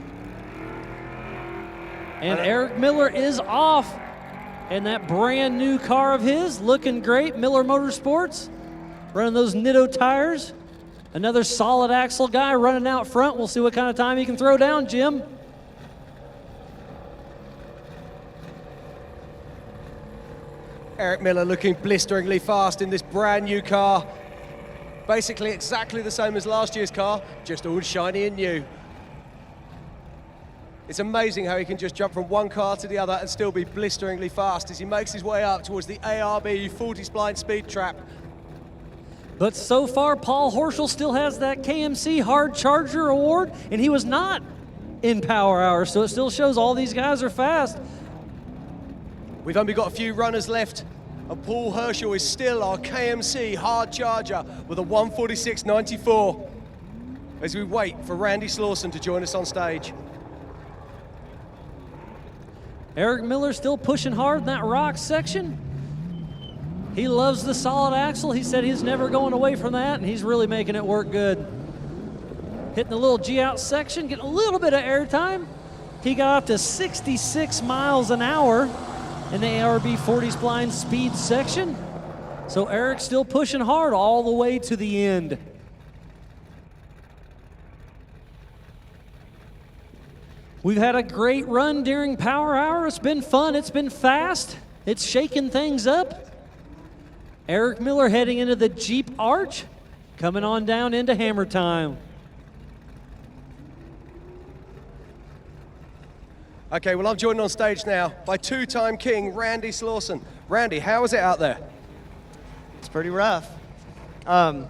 And Eric Miller is off. And that brand new car of his, looking great. Miller Motorsports, running those Nitto tires. Another solid axle guy running out front. We'll see what kind of time he can throw down, Jim. Eric Miller looking blisteringly fast in this brand new car. Basically exactly the same as last year's car, just all shiny and new. It's amazing how he can just jump from one car to the other and still be blisteringly fast as he makes his way up towards the ARB 40 spline speed trap. But so far, Paul Horschel still has that KMC Hard Charger award, and he was not in Power Hour, so it still shows all these guys are fast. We've only got a few runners left, and Paul Horschel is still our KMC Hard Charger with a 1:46.94 as we wait for Randy Slauson to join us on stage. Eric Miller still pushing hard in that rock section. He loves the solid axle. He said he's never going away from that, and he's really making it work good. Hitting the little G-out section, getting a little bit of air time. He got up to 66 miles an hour in the ARB 40 spline speed section. So Eric still pushing hard all the way to the end. We've had a great run during Power Hour. It's been fun, it's been fast, it's shaking things up. Eric Miller heading into the Jeep Arch, coming on down into hammer time. Okay, well, I'm joined on stage now by two-time king Randy Slauson. Randy, how is it out there? It's pretty rough. Josh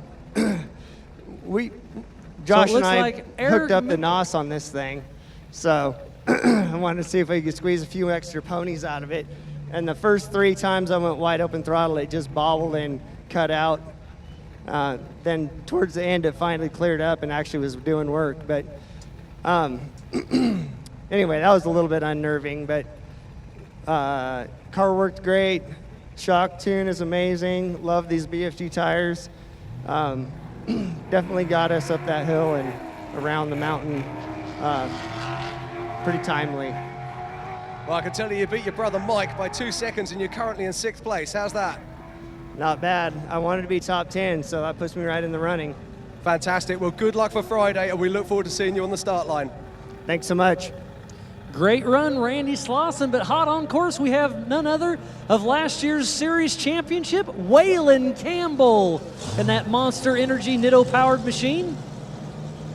and I hooked up the NOS on this thing, so I wanted to see if we could squeeze a few extra ponies out of it. And the first 3 times I went wide open throttle, it just bobbled and cut out. Then towards the end, it finally cleared up and actually was doing work. But anyway, that was a little bit unnerving, but car worked great. Shock tune is amazing. Love these BFG tires. Definitely got us up that hill and around the mountain pretty timely. Well, I can tell you beat your brother Mike by 2 seconds and you're currently in 6th place. How's that? Not bad. I wanted to be top 10, so that puts me right in the running. Fantastic. Well, good luck for Friday, and we look forward to seeing you on the start line. Thanks so much. Great run, Randy Slauson, but hot on course, we have none other of last year's series championship, Waylon Campbell, in that Monster Energy Nitto-powered machine.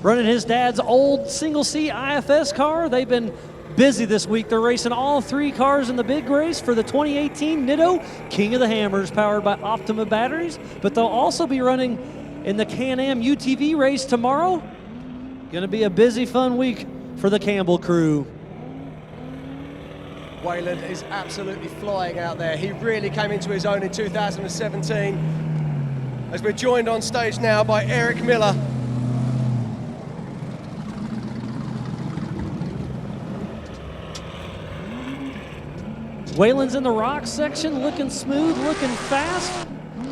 Running his dad's old single-seat IFS car. They've been busy this week. They're racing all 3 cars in the big race for the 2018 Nitto King of the Hammers, powered by Optima batteries, but they'll also be running in the Can-Am UTV race tomorrow. Gonna be a busy, fun week for the Campbell crew. Waylon is absolutely flying out there. He really came into his own in 2017. As we're joined on stage now by Eric Miller. Waylon's in the rock section, looking smooth, looking fast.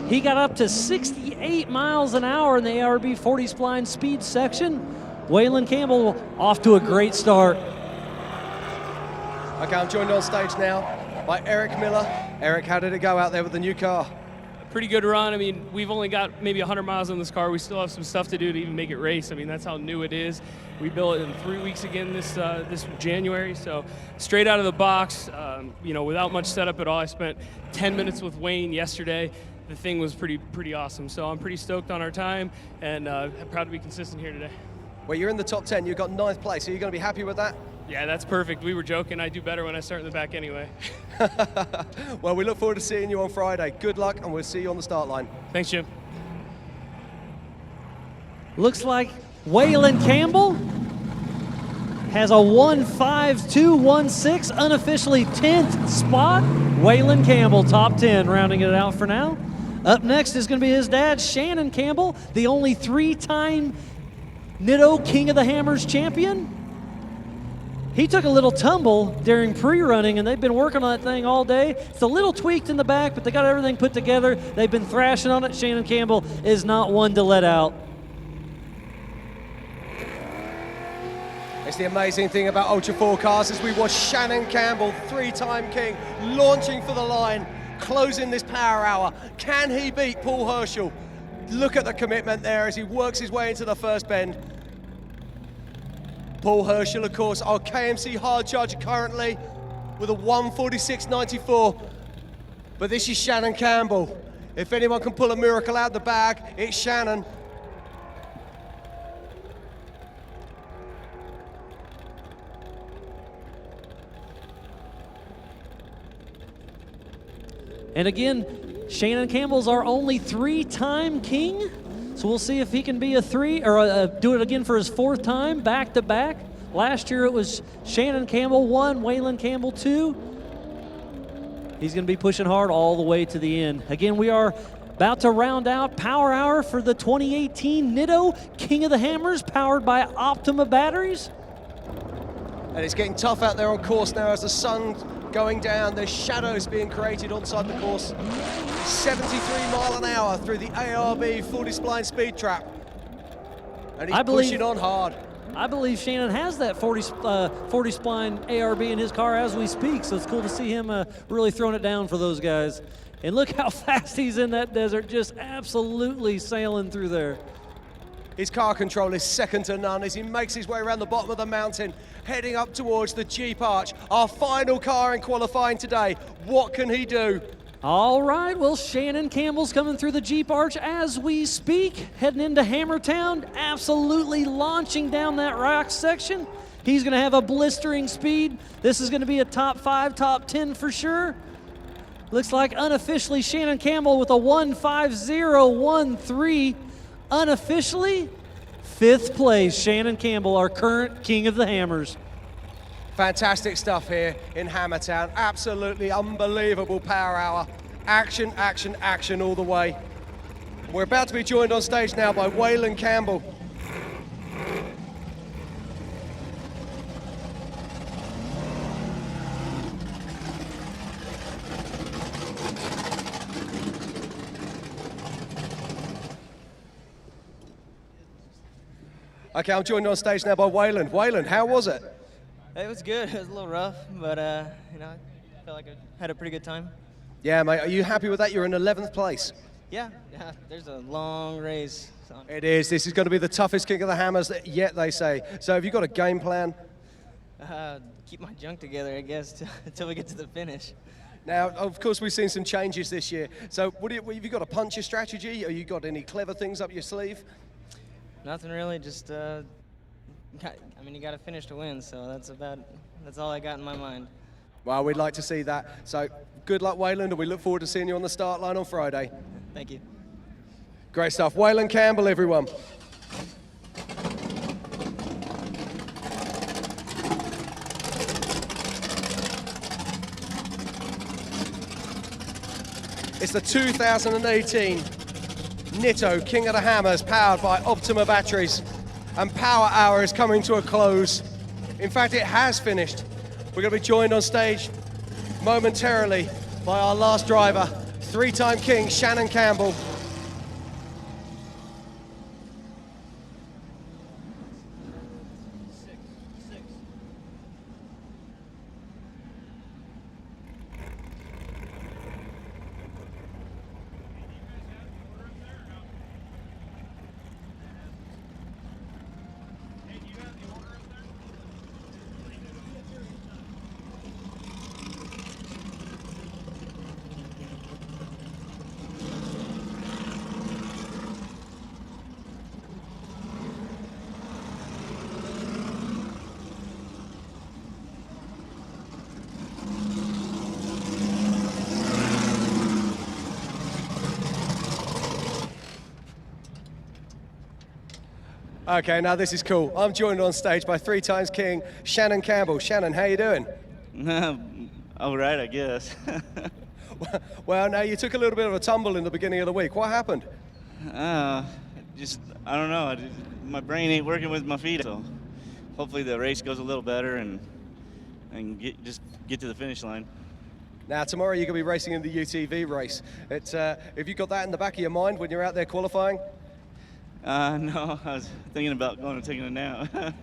He got up to 68 miles an hour in the ARB 40 spline speed section. Waylon Campbell off to a great start. Okay, I'm joined on stage now by Eric Miller. Eric, how did it go out there with the new car? Pretty good run. I mean, we've only got maybe 100 miles on this car. We still have some stuff to do to even make it race. I mean, that's how new it is. We built it in 3 weeks again this January, so straight out of the box, without much setup at all. I spent 10 minutes with Wayne yesterday. The thing was pretty awesome. So I'm pretty stoked on our time, and proud to be consistent here today. Well, you're in the top 10. You got 9th place. Are you going to be happy with that? Yeah, that's perfect. We were joking. I do better when I start in the back anyway. Well, we look forward to seeing you on Friday. Good luck, and we'll see you on the start line. Thanks, Jim. Looks like Waylon Campbell has a 1.5216, unofficially 10th spot. Waylon Campbell, top 10, rounding it out for now. Up next is going to be his dad, Shannon Campbell, the only 3-time Nitto King of the Hammers champion. He took a little tumble during pre-running, and they've been working on that thing all day. It's a little tweaked in the back, but they got everything put together. They've been thrashing on it. Shannon Campbell is not one to let out. It's the amazing thing about Ultra 4 cars as we watch Shannon Campbell, 3-time king, launching for the line, closing this power hour. Can he beat Paul Herschel? Look at the commitment there as he works his way into the first bend. Paul Herschel, of course, our KMC hard charger currently with a 1:46.94. But this is Shannon Campbell. If anyone can pull a miracle out the bag, it's Shannon. And again, Shannon Campbell's our only 3-time king. So we'll see if he can be a 3 or do it again for his 4th time, back to back. Last year it was Shannon Campbell 1, Waylon Campbell 2. He's going to be pushing hard all the way to the end. Again, we are about to round out Power Hour for the 2018 Nitto King of the Hammers, powered by Optima batteries. And it's getting tough out there on course now as the sun's going down. There's shadows being created onside the course. 73 mile an hour through the ARB 40 spline speed trap. And he's pushing on hard. I believe Shannon has that 40 spline ARB in his car as we speak, so it's cool to see him really throwing it down for those guys. And look how fast he's in that desert, just absolutely sailing through there. His car control is second to none as he makes his way around the bottom of the mountain, heading up towards the Jeep Arch, our final car in qualifying today. What can he do? All right, well, Shannon Campbell's coming through the Jeep Arch as we speak, heading into Hammertown, absolutely launching down that rock section. He's going to have a blistering speed. This is going to be a top 5, top 10 for sure. Looks like unofficially Shannon Campbell with a 15013. Unofficially, 5th place, Shannon Campbell, our current king of the hammers. Fantastic stuff here in Hammertown. Absolutely unbelievable power hour. Action, action, action all the way. We're about to be joined on stage now by Waylon Campbell. Okay, I'm joined on stage now by Waylon. Waylon, how was it? It was good. It was a little rough, but I felt like I had a pretty good time. Yeah, mate. Are you happy with that? You're in 11th place. Yeah. There's a long race. It is. This is going to be the toughest King of the Hammers yet, they say. So have you got a game plan? Keep my junk together, I guess, until we get to the finish. Now, of course, we've seen some changes this year. So have you got a puncher strategy? Or you got any clever things up your sleeve? Nothing really. Just, you got to finish to win. So that's all I got in my mind. Well, we'd like to see that. So good luck, Waylon, and we look forward to seeing you on the start line on Friday. Thank you. Great stuff. Waylon Campbell, everyone. It's the 2018 Nitto King of the Hammers, powered by Optima batteries. And Power Hour is coming to a close. In fact, it has finished. We're going to be joined on stage momentarily by our last driver, 3-time king Shannon Campbell. Okay, now this is cool. I'm joined on stage by 3-time king Shannon Campbell. Shannon, how you doing? All right, I guess. Well, now you took a little bit of a tumble in the beginning of the week. What happened? I don't know. My brain ain't working with my feet, so hopefully the race goes a little better and get to the finish line. Now, tomorrow you're going to be racing in the UTV race. Have you got that in the back of your mind when you're out there qualifying? No, I was thinking about going and taking a nap.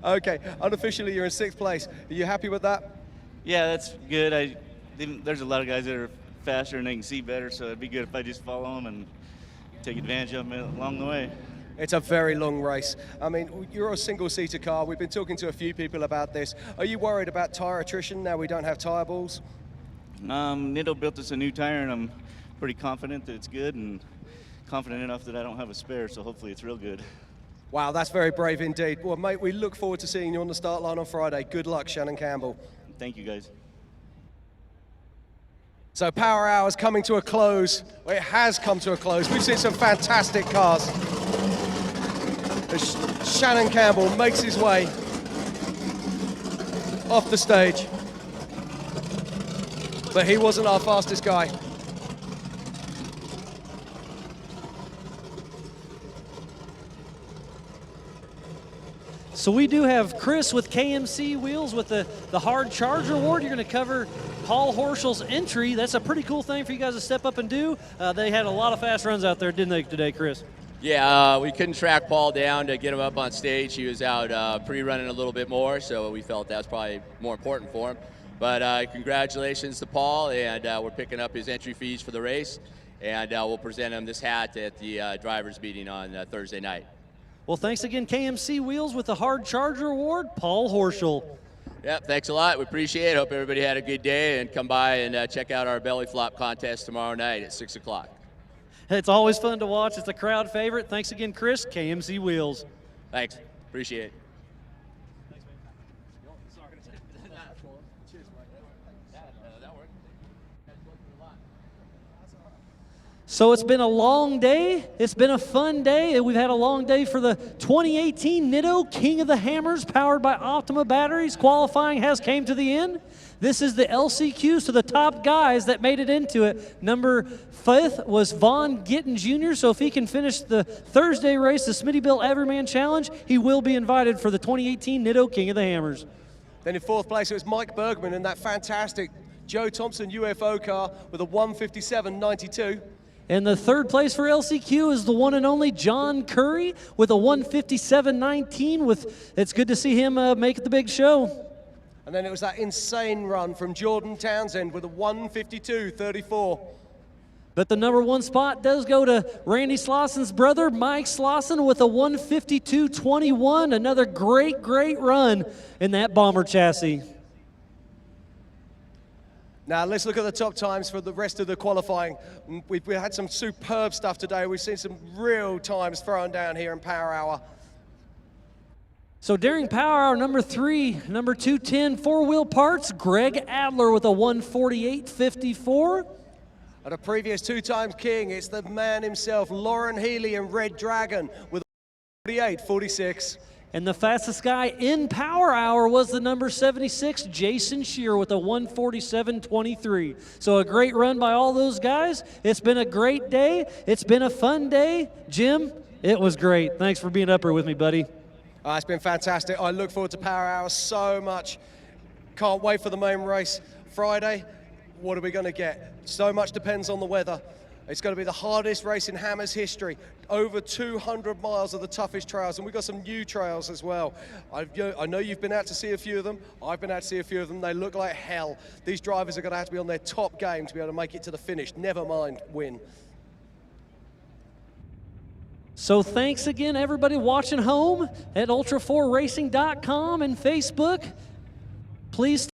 Okay, unofficially you're in 6th place. Are you happy with that? Yeah, that's good. There's a lot of guys that are faster and they can see better, so it'd be good if I just follow them and take advantage of them along the way. It's a very long race. I mean, you're a single-seater car. We've been talking to a few people about this. Are you worried about tire attrition now we don't have tire balls? Nitto built us a new tire, and I'm pretty confident that it's good and confident enough that I don't have a spare, so hopefully it's real good. Wow, that's very brave indeed. Well, mate, we look forward to seeing you on the start line on Friday. Good luck, Shannon Campbell. Thank you, guys. So Power Hour is coming to a close. Well, it has come to a close. We've seen some fantastic cars. As Shannon Campbell makes his way off the stage. But he wasn't our fastest guy. So we do have Chris with KMC Wheels with the Hard Charger Award. You're going to cover Paul Horschel's entry. That's a pretty cool thing for you guys to step up and do. They had a lot of fast runs out there, didn't they, today, Chris? Yeah, we couldn't track Paul down to get him up on stage. He was out pre-running a little bit more, so we felt that was probably more important for him. But congratulations to Paul, and we're picking up his entry fees for the race, and we'll present him this hat at the drivers' meeting on Thursday night. Well, thanks again, KMC Wheels, with the Hard Charger Award, Paul Horschel. Yep, thanks a lot. We appreciate it. Hope everybody had a good day, and come by and check out our belly flop contest tomorrow night at 6 o'clock. It's always fun to watch. It's a crowd favorite. Thanks again, Chris, KMC Wheels. Thanks. Appreciate it. So it's been a long day. It's been a fun day. We've had a long day for the 2018 Nitto King of the Hammers powered by Optima batteries. Qualifying has came to the end. This is the LCQ, so the top guys that made it into it. Number 5 was Vaughn Gittin Jr., so if he can finish the Thursday race, the Smittybilt Everyman Challenge, he will be invited for the 2018 Nitto King of the Hammers. Then in 4th place, it was Mike Bergman in that fantastic Joe Thompson UFO car with a 157.92. And the 3rd place for LCQ is the one and only John Curry with a 157.19. It's good to see him make the big show. And then it was that insane run from Jordan Townsend with a 152.34. But the number 1 spot does go to Randy Slauson's brother, Mike Slauson, with a 152.21. Another great, great run in that bomber chassis. Now let's look at the top times for the rest of the qualifying. We had some superb stuff today. We've seen some real times thrown down here in Power Hour. So during Power Hour number 3, number 210, 4-wheel parts, Greg Adler with a 148.54. At a previous 2-time king, it's the man himself, Lauren Healy in Red Dragon with a 48.46. And the fastest guy in Power Hour was the number 76, Jason Shearer, with a 147.23. So a great run by all those guys. It's been a great day. It's been a fun day. Jim, it was great. Thanks for being up here with me, buddy. It's been fantastic. I look forward to Power Hour so much. Can't wait for the main race Friday. What are we going to get? So much depends on the weather. It's going to be the hardest race in Hammers history. Over 200 miles of the toughest trails, and we've got some new trails as well. I know you've been out to see a few of them. I've been out to see a few of them. They look like hell. These drivers are going to have to be on their top game to be able to make it to the finish, never mind win. So thanks again, everybody watching home at ultra4racing.com and Facebook. Please